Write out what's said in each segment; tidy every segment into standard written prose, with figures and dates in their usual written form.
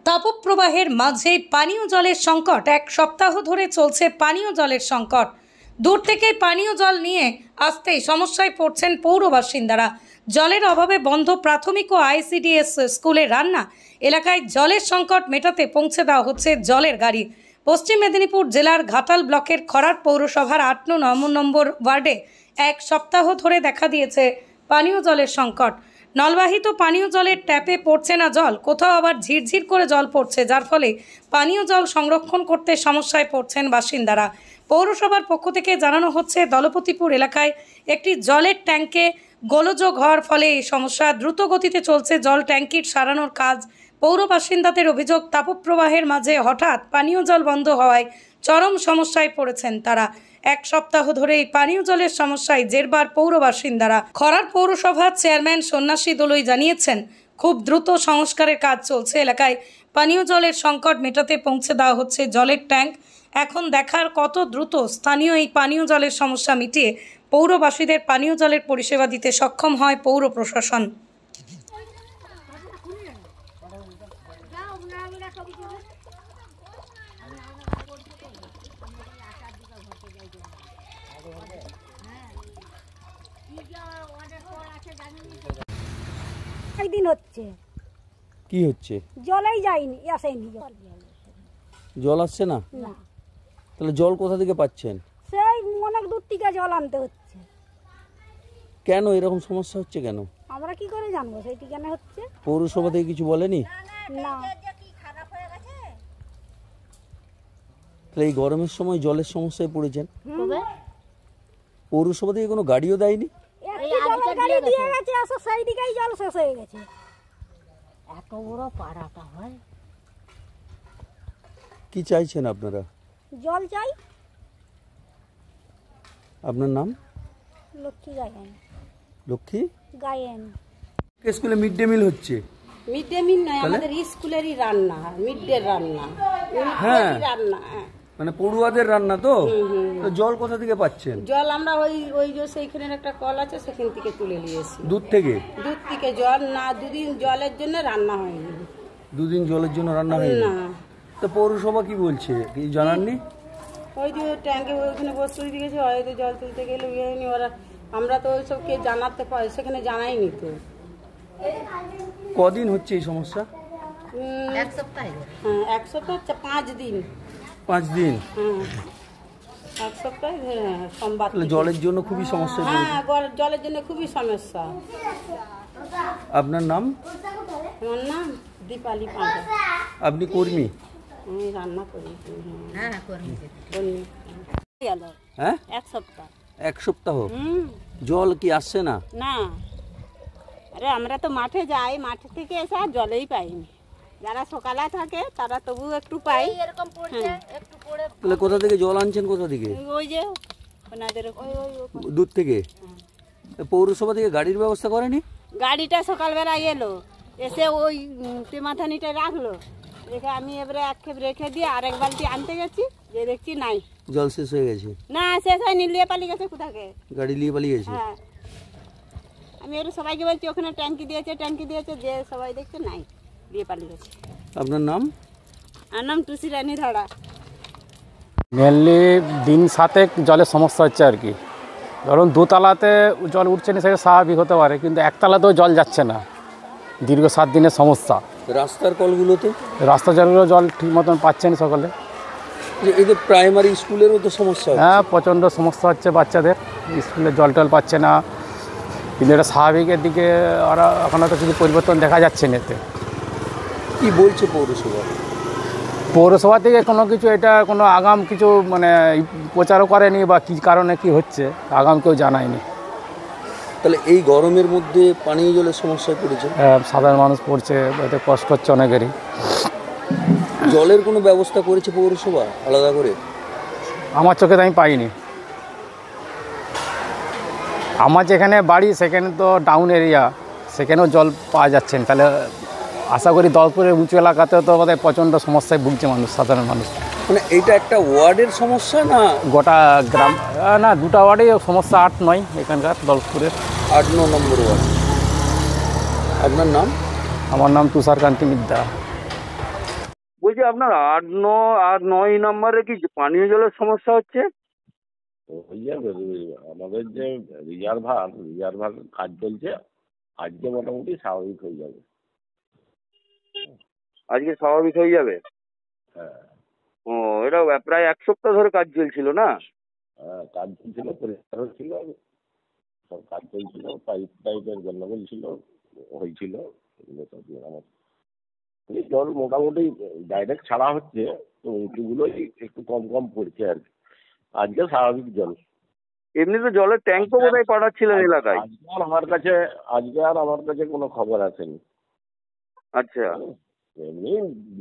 তাপপ্রবাহের মাঝে পানীয় জলের সংকট। এক সপ্তাহ ধরে চলছে পানীয় জলের সংকট। দূর থেকে পানীয় জল নিয়ে আসতেই সমস্যায় পড়ছেন পৌর বাসিন্দারা। জলের অভাবে বন্ধ প্রাথমিক ও আইসিডিএস স্কুলে রান্না। এলাকায় জলের সংকট মেটাতে পৌঁছে দেওয়া হচ্ছে জলের গাড়ি। পশ্চিম মেদিনীপুর জেলার ঘাটাল ব্লকের খরার পৌরসভার ৮ নম্বর ওয়ার্ডে এক সপ্তাহ ধরে দেখা দিয়েছে পানীয় জলের সংকট। নলবাহিত পানীয় জলের ট্যাপে পড়ছে না জল, কোথাও আবার ঝিরঝির করে জল পড়ছে, যার ফলে পানীয় জল সংরক্ষণ করতে সমস্যায় পড়ছেন বাসিন্দারা। পৌরসভার পক্ষ থেকে জানানো হচ্ছে, দলপতিপুর এলাকায় একটি জলের ট্যাঙ্কে গোলযোগ হওয়ার ফলে এই সমস্যা। দ্রুত গতিতে চলছে জল ট্যাঙ্কির সারানোর কাজ। পৌর বাসিন্দাদের অভিযোগ, তাপপ্রবাহের মাঝে হঠাৎ পানীয় জল বন্ধ হওয়ায় চরম সমস্যায় পড়েছেন তারা। এক সপ্তাহ ধরে এই পানীয় জলের সমস্যায় জেরবার পৌর বাসিন্দারা। খরার পৌরসভার চেয়ারম্যান সন্ন্যাসী দলুই জানিয়েছেন, খুব দ্রুত সংস্কারের কাজ চলছে। এলাকায় পানীয় জলের সংকট মেটাতে পৌঁছে দেওয়া হচ্ছে জলের ট্যাঙ্ক। এখন দেখার কত দ্রুত স্থানীয় এই পানীয় জলের সমস্যা মিটিয়ে পৌরবাসীদের পানীয় জলের পরিষেবা দিতে সক্ষম হয় পৌর প্রশাসন। একদিন হচ্ছে কি হচ্ছে? জলেই যায়নি, আসেনি জল আসছে না? না, তাহলে জল কোথা থেকে পাচ্ছেন? সেই অনেক দূর থেকে জল আনতে হচ্ছে। কেন এরকম সমস্যা হচ্ছে কেন? আমরা কি করে জানবো সেই ঠিকানা হচ্ছে? পৌরসভা থেকে কিছু বলেনি? না, তাহলে এই গরমের সময় জলের সমস্যায় পড়েছেন। পৌরসভা থেকে কোনো গাড়িও দেয়নি? গাড়ি দিয়ে গেছে, আসো সেই দিকেই জল শেষ হয়ে গেছে। এত বড় পাড়াটা হয়। কি চাইছেন আপনারা? জল চাই। আপনার নাম? লক্ষ্মী গায়েন। লক্ষ্মী গায়েন। স্কুলে মিড ডে মিল হচ্ছে? মিড ডে মিল নয়, আমাদের স্কুলেরই রান্না, মিড ডে রান্না। হ্যাঁ, রান্না মানে পড়ুয়াদের রান্না তো। তো জল কোথা থেকে পাচ্ছেন? জল আমরা ওই যে সেইখানে একটা কল আছে, সেখান থেকে তুলে নিয়েছি। দূর থেকে? দূর থেকে জল না, দুদিন জলের জন্য রান্না হয়নি। দুদিন জলের জন্য রান্না হয়নি? না। তো পৌরসভা কি বলছে, কি জানাননি? ওই যে ট্যাঙ্কে ওইখানে বসতে দিয়েছে, হয়তো জল তুলতে গেলে হয়নি ওরা। আমরা তো ওইসব কে জানাতে পারি, সেখানে জানাইনি তো। কদিন হচ্ছে এই সমস্যা? এক সপ্তাহ। হ্যাঁ, এক সপ্তাহ হচ্ছে 5 দিন। 5 দিন? হ্যাঁ, এক সপ্তাহ। হ্যাঁ, সোমবার। জলের জন্য খুবই সমস্যা। হ্যাঁ, জলের জন্য খুবই সমস্যা। আপনার নাম? আমার নাম দীপালি পাঁডা। আপনি কর্মী? আমি রান্না করি। হ্যাঁ, কর্মী। হ্যাঁ, এক সপ্তাহ। এক সপ্তাহ জল কি আসছে না? না, আরে আমরা তো মাঠে যাই, মাঠে থেকে এসে আর জলেই পাইনি। যারা সকালে থাকে তারা তবু একটু পাই। তাহলে কোথা থেকে জল আনছেন? কোথা থেকে? ওই যে ওনাদের দূর থেকে। পৌরসভা থেকে গাড়ির ব্যবস্থা করেনি? গাড়িটা সকালবেলা এলো, এসে ওই টেমাথানিটা রাখলো, রেখে আমি এবারে এক খেপ রেখে দিয়ে আরেক বালতি আনতে গেছি, যে দেখছি নাই, জল শেষ হয়ে গেছে। না শেষ হয়নি, নিয়ে পালিয়ে গেছে কোথাকে, গাড়ি নিয়ে পালিয়ে গেছে। হ্যাঁ, আমি এবারে সবাইকে বলছি ওখানে ট্যাঙ্কি দিয়েছে, যে সবাই দেখছে নাই, দিয়ে পালিয়ে গেছে। আপনার নাম? আমার নাম টুসি রানী ধাড়া। মেনলি দিন 7 জলের সমস্যা হচ্ছে আর কি। ধরুন দোতলাতে জল উঠছে না, সেটা স্বাভাবিক হতে পারে, কিন্তু একতলাতেও জল যাচ্ছে না। দীর্ঘ 7 দিনের সমস্যা। রাস্তার কলগুলোতে? রাস্তার জলগুলো জল ঠিক মতন পাচ্ছে না সকলে। এই যে প্রাইমারি স্কুলেরও তো সমস্যা? হ্যাঁ, প্রচণ্ড সমস্যা হচ্ছে বাচ্চাদের, স্কুলে জল টল পাচ্ছে না। কিন্তু এটা স্বাভাবিকের দিকে ওরা এখনও তো কিছু পরিবর্তন দেখা যাচ্ছে না। এতে কি বলছে পৌরসভা? পৌরসভা থেকে কোনো কিছু, এটা কোনো আগাম কিছু মানে প্রচারও করেনি, বা কী কারণে কি হচ্ছে আগাম কেউ জানায়নি। তাহলে এই গরমের মধ্যে পানীয় জলের সমস্যায় পড়েছে সাধারণ মানুষ পড়ছে, এতে কষ্ট হচ্ছে অনেকেরই। জলের কোনো ব্যবস্থা করেছে পৌরসভা আলাদা করে? আমার চোখে তো আমি পাইনি। আমার যেখানে বাড়ি সেখানে তো ডাউন এরিয়া, সেখানেও জল পাওয়া যাচ্ছে না। তাহলে আশা করি দলপুরের উঁচু এলাকাতেও তো বোধহয় প্রচণ্ড সমস্যায় ভুগছে মানুষ, সাধারণ মানুষ। মানে এইটা একটা ওয়ার্ডের সমস্যা না গোটা গ্রাম? না, 2টা ওয়ার্ডেই সমস্যা, 8-9 এখানকার দলপুরের। 8 নম্বর ওয়ার্ড। আপনার নাম? আমার নাম তুষারকান্তি মিদ্যা। বলছি আপনার 8, 9 নম্বরে কি পানীয় জলের সমস্যা হচ্ছে? হয়ে যাবে আমাদের যে রিজার্ভার কাজ চলছে, আজকে মোটামুটি স্বাভাবিক হয়ে যাবে। আজকে স্বাভাবিক হয়ে যাবে? হ্যাঁ ও, এটা প্রায় 1 সপ্তাহ ধরে কাজ চলছিল না? হ্যাঁ, কাজ চলছিল, পরিষ্কার হচ্ছিল, সব কাজ চলছিল, পাইপের গন্ডগোল ছিল, হয়েছিল, এগুলো সব মেরামত। এই জল মোটামুটি ডাইরেক্ট ছাড়া হচ্ছে, তো উঁচুগুলোই একটু কম কম পড়ছে আর কি। আজকে স্বাভাবিক জল। এমনি তো জলের ট্যাঙ্কও বোধহয় পাঠাচ্ছিলেন এলাকায়। আজকে আর আমার কাছে কোনো খবর আসেনি। আচ্ছা এমনি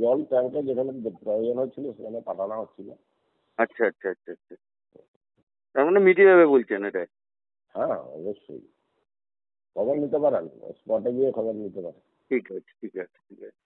জল ট্যাঙ্কে যেখানে প্রয়োজন হচ্ছিল সেখানে পাঠানো হচ্ছিল। আচ্ছা আচ্ছা আচ্ছা আচ্ছা, তার মানে মিটিয়ে যাবে বলছেন এটা? হ্যাঁ অবশ্যই, খবর নিতে পারেন, স্পটে গিয়ে খবর নিতে পারেন। ঠিক আছে ঠিক আছে ঠিক আছে।